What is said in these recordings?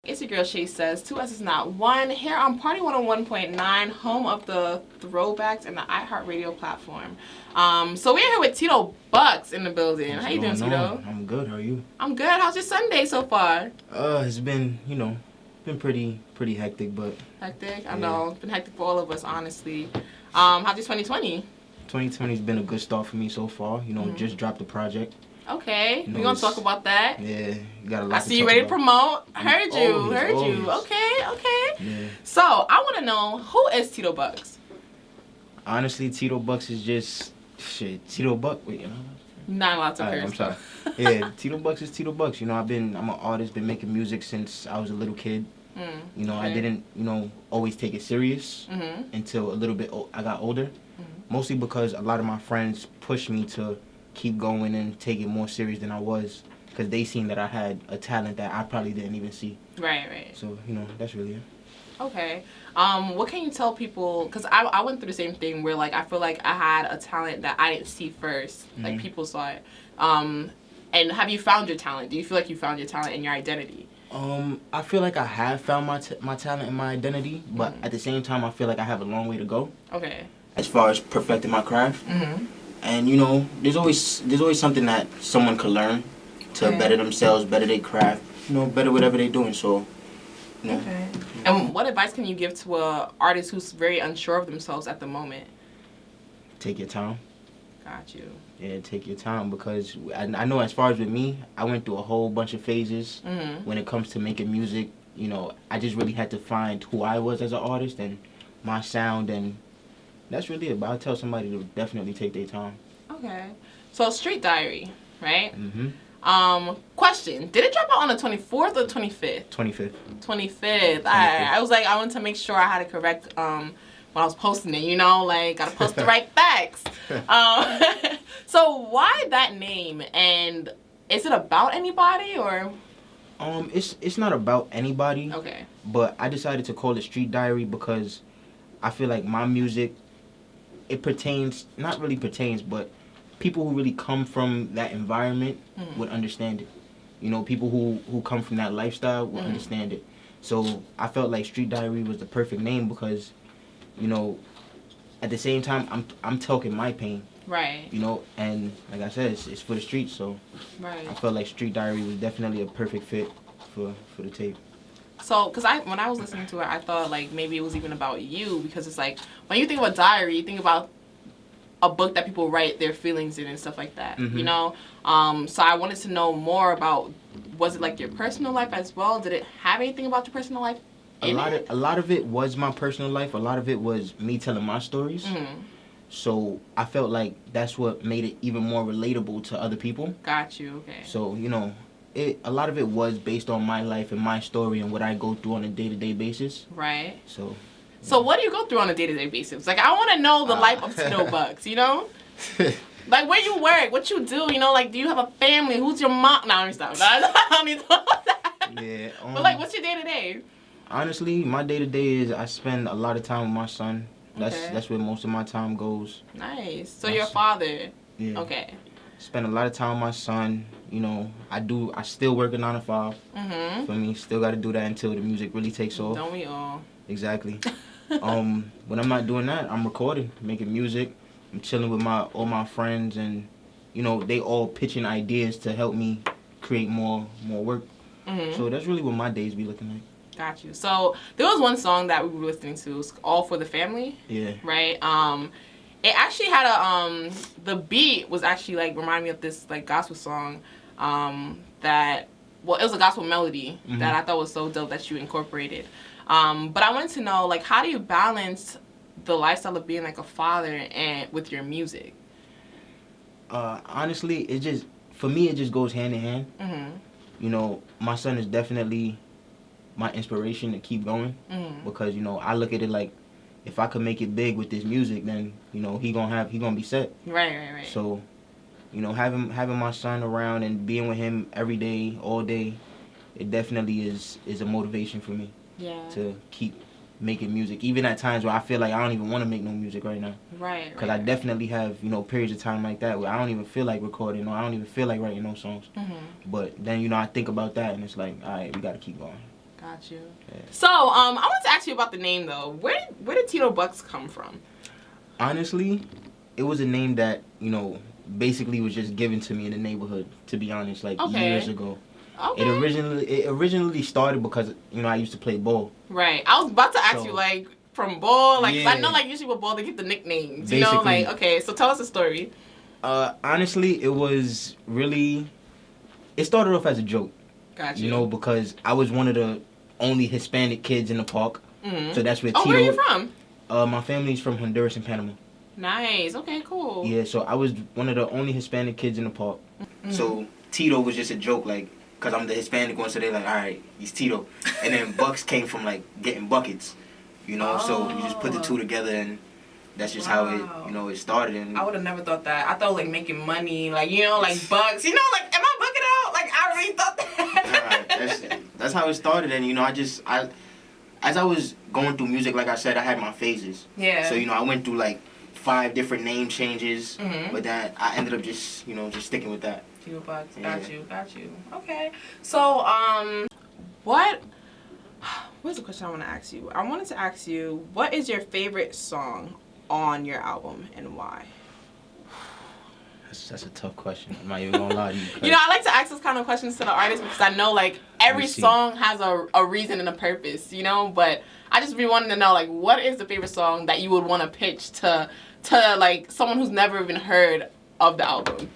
It's your girl Shaysayss, 2 S's not 1, here on Party 101.9, home of the throwbacks and the iHeartradio platform. So we're here with Tito Bucks in the building. How you doing, Tito? I'm good. How are you? I'm good. How's your Sunday so far? It's been, been pretty hectic, but... Hectic? I know. It's been hectic for all of us, honestly. How's your 2020? 2020's been a good start for me so far. Just dropped a project. Okay, we're going to talk about that. Yeah, you got a lot I see you ready to promote. Heard you. Always. Okay. Yeah. So, I want to know, who is Tito Bucks? Honestly, Tito Bucks is just... Tito Bucks... Wait, Not allowed to curse. I'm sorry. Yeah, Tito Bucks is Tito Bucks. I'm an artist, been making music since I was a little kid. Okay. I didn't, always take it serious until a little bit I got older. Mostly because a lot of my friends pushed me to keep going and take it more serious than I was, because they seen that I had a talent that I probably didn't even see. Right. So, that's really it. Okay. What can you tell people, because I went through the same thing where, I feel like I had a talent that I didn't see first. Like, people saw it. And have you found your talent? Do you feel like you found your talent and your identity? I feel like I have found my talent and my identity, but at the same time, I feel like I have a long way to go. Okay. As far as perfecting my craft. And, there's always something that someone could learn to better themselves, better their craft, better whatever they're doing. So, Okay. And what advice can you give to a artist who's very unsure of themselves at the moment? Take your time. Got you. Yeah, take your time, because I know as far as with me, I went through a whole bunch of phases when it comes to making music. I just really had to find who I was as an artist and my sound, and that's really it. But I'll tell somebody to definitely take their time. Okay. So, Street Diary, right? Question. Did it drop out on the 24th or the 25th? 25th. 25th. I was I wanted to make sure I had it correct when I was posting it, gotta post the right facts. So why that name? And is it about anybody or? It's not about anybody. Okay. But I decided to call it Street Diary because I feel like my music, it pertains, not really pertains, but people who really come from that environment would understand it. People who come from that lifestyle would understand it. So I felt like Street Diary was the perfect name because, at the same time, I'm talking my pain. Right. And like I said, it's for the streets. So right. I felt like Street Diary was definitely a perfect fit for the tape. So, because when I was listening to it, I thought maybe it was even about you, because it's when you think about diary, you think about a book that people write their feelings in and stuff like that, So I wanted to know more about, was it your personal life as well? Did it have anything about your personal life in it? A lot of it was my personal life. A lot of it was me telling my stories. So I felt like that's what made it even more relatable to other people. Got you, okay. So, a lot of it was based on my life and my story and what I go through on a day-to-day basis. Right. So... So what do you go through on a day-to-day basis? I want to know the life of Tito Bucks, where you work, what you do, do you have a family? Who's your mom? No, let me stop. I don't need to know that. Yeah. But, what's your day-to-day? Honestly, my day-to-day is I spend a lot of time with my son. Okay. That's where most of my time goes. Nice. So you're a father. Yeah. Okay. Spend a lot of time with my son. I still work a 9 to 5. For me, still got to do that until the music really takes off. Don't we all? Exactly. When I'm not doing that, I'm recording, making music. I'm chilling with all my friends, and they all pitching ideas to help me create more work. So that's really what my days be looking like. Got you. So there was one song that we were listening to, it was All for the Family. Yeah. Right. It actually had the beat was actually reminded me of this gospel song that, well, it was a gospel melody that I thought was so dope that you incorporated. But I wanted to know, how do you balance the lifestyle of being a father and with your music? Honestly, for me, it just goes hand in hand. My son is definitely my inspiration to keep going because, I look at it if I could make it big with this music, then, he gonna be set. Right. So, having my son around and being with him every day, all day, it definitely is a motivation for me. Yeah. To keep making music, even at times where I feel like I don't even want to make no music right now. Right. Because I definitely have, periods of time like that where I don't even feel like recording or I don't even feel like writing no songs. But then, I think about that and it's all right, we got to keep going. Got you. Yeah. So, I wanted to ask you about the name, though. Where did Tito Bucks come from? Honestly, it was a name that, basically was just given to me in the neighborhood, to be honest, like years ago. Okay. It originally started because, I used to play ball. Right. I was about to ask you, like, from ball, like, yeah. I know, like, usually with ball, they get the nicknames, Basically. okay, so tell us the story. Honestly, it started off as a joke. Got you. Because I was one of the only Hispanic kids in the park. Mm-hmm. So that's where Tito... where are you from? My family's from Honduras and Panama. Nice. Okay, cool. Yeah, so I was one of the only Hispanic kids in the park. Mm-hmm. So Tito was just a joke, like, because I'm the Hispanic one, so they're like, all right, he's Tito. And then Bucks came from, like, getting buckets, so you just put the two together, and that's just how it, it started. And I would have never thought that. I thought, like, making money, like, like, bucks. Like, am I bucking out? Like, I really thought that. That's how it started, and, as I was going through music, like I said, I had my phases. Yeah. So, I went through, like, 5 different name changes, but then I ended up just sticking with that. Tito Bucks. Yeah. Got you. Okay. So, what's the question I want to ask you? I wanted to ask you, what is your favorite song on your album and why? That's a tough question. I'm not even gonna lie to you. I like to ask those kind of questions to the artists because I know, like, every song has a reason and a purpose, but I just be wanting to know, like, what is the favorite song that you would want to pitch to like, someone who's never even heard of the album?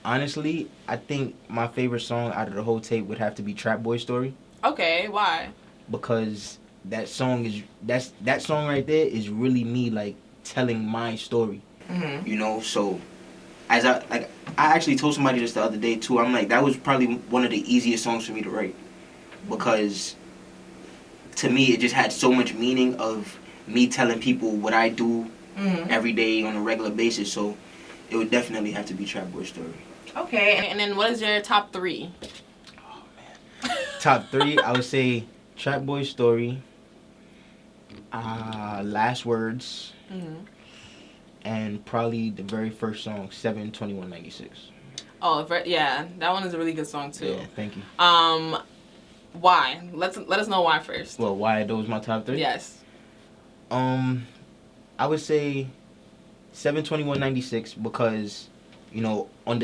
Honestly, I think my favorite song out of the whole tape would have to be Trap Boy Story. Okay, why? Because that song right there is really me, like, telling my story. Mm-hmm. So as I actually told somebody this the other day too. I'm like, that was probably one of the easiest songs for me to write, because to me it just had so much meaning of me telling people what I do every day on a regular basis. So it would definitely have to be Trap Boy Story. Okay, and then what is your top 3? Oh man, top 3, I would say Trap Boy Story, Last Words, and probably the very first song, 7/21/96. Oh, yeah, that one is a really good song too. Yeah, thank you. Why? Let us know why first. Well, why those my top 3? Yes. I would say 7/21/96 because, on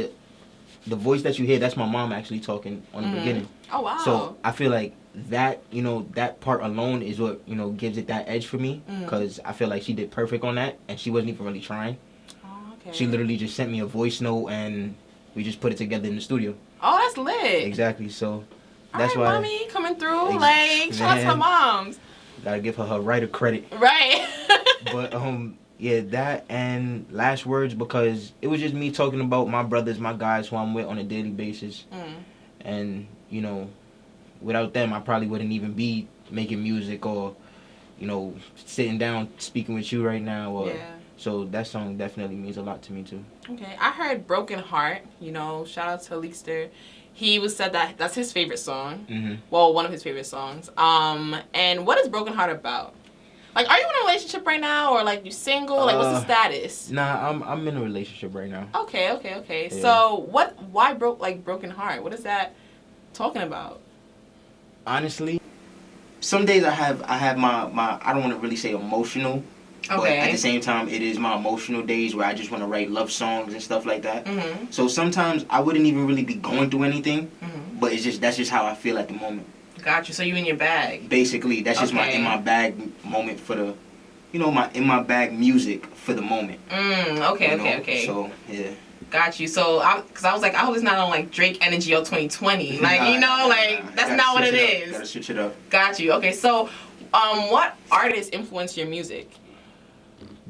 the voice that you hear, that's my mom actually talking on the beginning. Oh, wow. So I feel like that, that part alone is what, gives it that edge for me, because I feel like she did perfect on that, and she wasn't even really trying. Oh, okay. She literally just sent me a voice note, and we just put it together in the studio. Oh, that's lit. Exactly, so that's all right, why. Mommy coming through, like, shout out to her moms. Gotta give her writer credit. Right. But, yeah, that and Last Words, because it was just me talking about my brothers, my guys who I'm with on a daily basis. And, without them, I probably wouldn't even be making music or, sitting down speaking with you right now. Or, so that song definitely means a lot to me, too. Okay. I heard Broken Heart, shout out to Leakster. He said that that's his favorite song. Well, one of his favorite songs. And what is Broken Heart about? Like, are you in a relationship right now, or like you single? Like, what's the status? Nah, I'm in a relationship right now. Okay. Yeah. So, why Broken Heart? What is that talking about? Honestly, some days I have my I don't want to really say emotional, but at the same time it is my emotional days where I just want to write love songs and stuff like that. So sometimes I wouldn't even really be going through anything, but that's just how I feel at the moment. Got you. So you in your bag. Basically, that's just my in my bag moment for the, my in my bag music for the moment. Okay. So yeah. Got you. So because I was like, I hope it's not on like Drake Energy or 2020. Like that's not what it is. Gotta switch it up. Got you. Okay. So, what artists influence your music?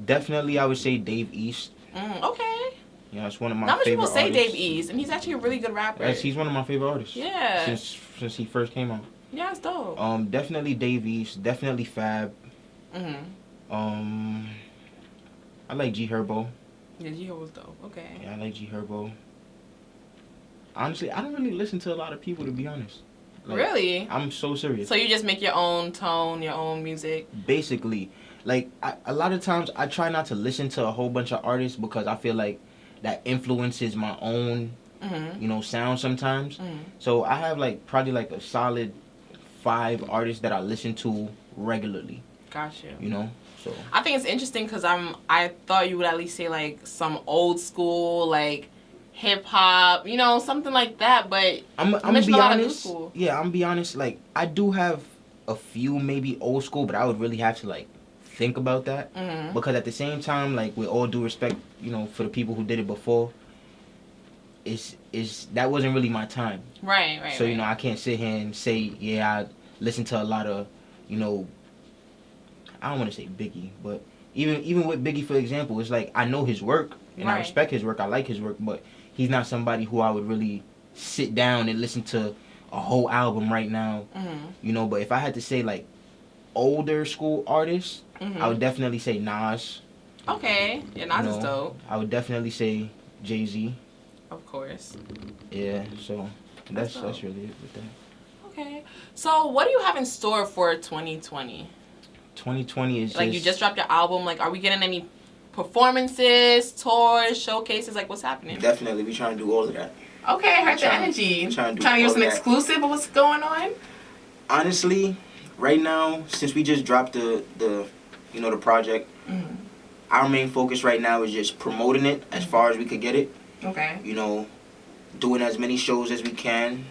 Definitely, I would say Dave East. Okay. Yeah, it's one of my favorite favorite artists. Not many people say artists. Dave East, and he's actually a really good rapper. Yes, he's one of my favorite artists. Yeah. Since he first came out. Yeah, it's dope. Definitely Dave East. Definitely Fab. I like G Herbo. Yeah, G Herbo's dope. Okay. Yeah, I like G Herbo. Honestly, I don't really listen to a lot of people, to be honest. Like, really? I'm so serious. So you just make your own tone, your own music? Basically. Like, a lot of times I try not to listen to a whole bunch of artists because I feel like that influences my own, sound sometimes. So I have, like, probably, like, a solid 5 artists that I listen to regularly. Gotcha. You know, so I think it's interesting because I thought you would at least say like some old school like hip hop, you know, something like that. But I'm gonna be honest. Yeah, I'm gonna be honest. Like I do have a few maybe old school, but I would really have to like think about that because at the same time, like with all due respect, you know, for the people who did it before, is that wasn't really my time. Right. So you know, I can't sit here and say I listen to a lot of, you know, I don't want to say Biggie, but even with Biggie, for example, it's like I know his work and I respect his work. I like his work, but he's not somebody who I would really sit down and listen to a whole album right now. You know, but if I had to say like older school artists, I would definitely say Nas. Okay, yeah, Nas is dope. I would definitely say Jay-Z. Of course. Yeah, so that's really it with that. Okay, so what do you have in store for 2020? 2020 is like you just dropped your album. Like, are we getting any performances, tours, showcases? Like, what's happening? Definitely, we trying to do all of that. Okay, I heard the energy. Trying to give us an exclusive of what's going on. Honestly, right now, since we just dropped the you know, the project, our main focus right now is just promoting it as far as we could get it. Okay. You know, doing as many shows as we can.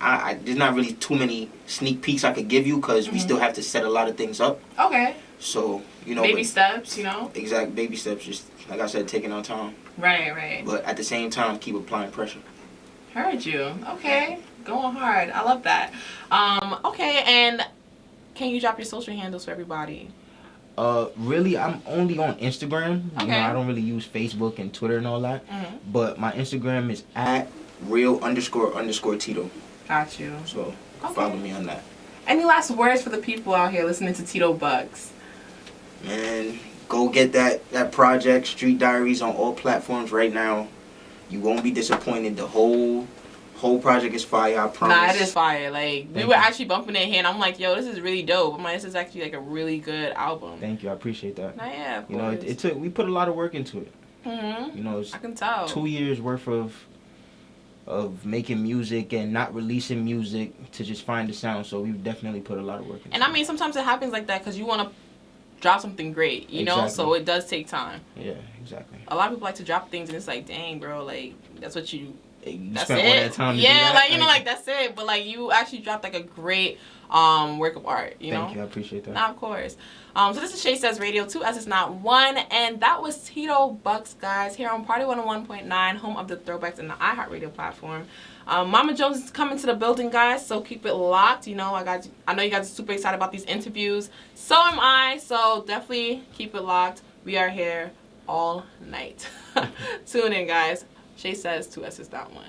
There's not really too many sneak peeks I could give you because we still have to set a lot of things up. Okay. So, you know. Baby steps, you know? Exact baby steps, just like I said, taking our time. Right. But at the same time, keep applying pressure. Heard you. Okay. Going hard. I love that. Okay, and can you drop your social handles for everybody? Really, I'm only on Instagram. Okay. You know, I don't really use Facebook and Twitter and all that. But my Instagram is @real__Tito. Got you. So follow me on that. Any last words for the people out here listening to Tito Bucks? Man, go get that project, Street Diaries, on all platforms right now. You won't be disappointed. The whole project is fire, I promise. Nah, it is fire. Like, we were actually bumping it here, and I'm like, yo, this is really dope. I'm like, this is actually like a really good album. Thank you, I appreciate that. Nah, yeah, of you know, we put a lot of work into it. You know, I can tell. 2 years worth of making music and not releasing music to just find the sound. So we've definitely put a lot of work into it. And I mean, sometimes it happens like that because you want to drop something great, you know? So it does take time. Yeah, exactly. A lot of people like to drop things and it's like, dang, bro, like, that's what you that's spent it. All that time to do that? Like, you know, like, that's it. But, like, you actually dropped, like, a great work of art, you know? Thank you. I appreciate that. Nah, of course. So this is Shaysayss Radio, 2 S's not 1. And that was Tito Bucks, guys, here on Party 101.9, home of the throwbacks and the iHeartradio platform. Mama Jones is coming to the building, guys, so keep it locked. You know, I know you guys are super excited about these interviews. So am I, so definitely keep it locked. We are here all night. Tune in, guys. Shaysayss, 2 S's not 1.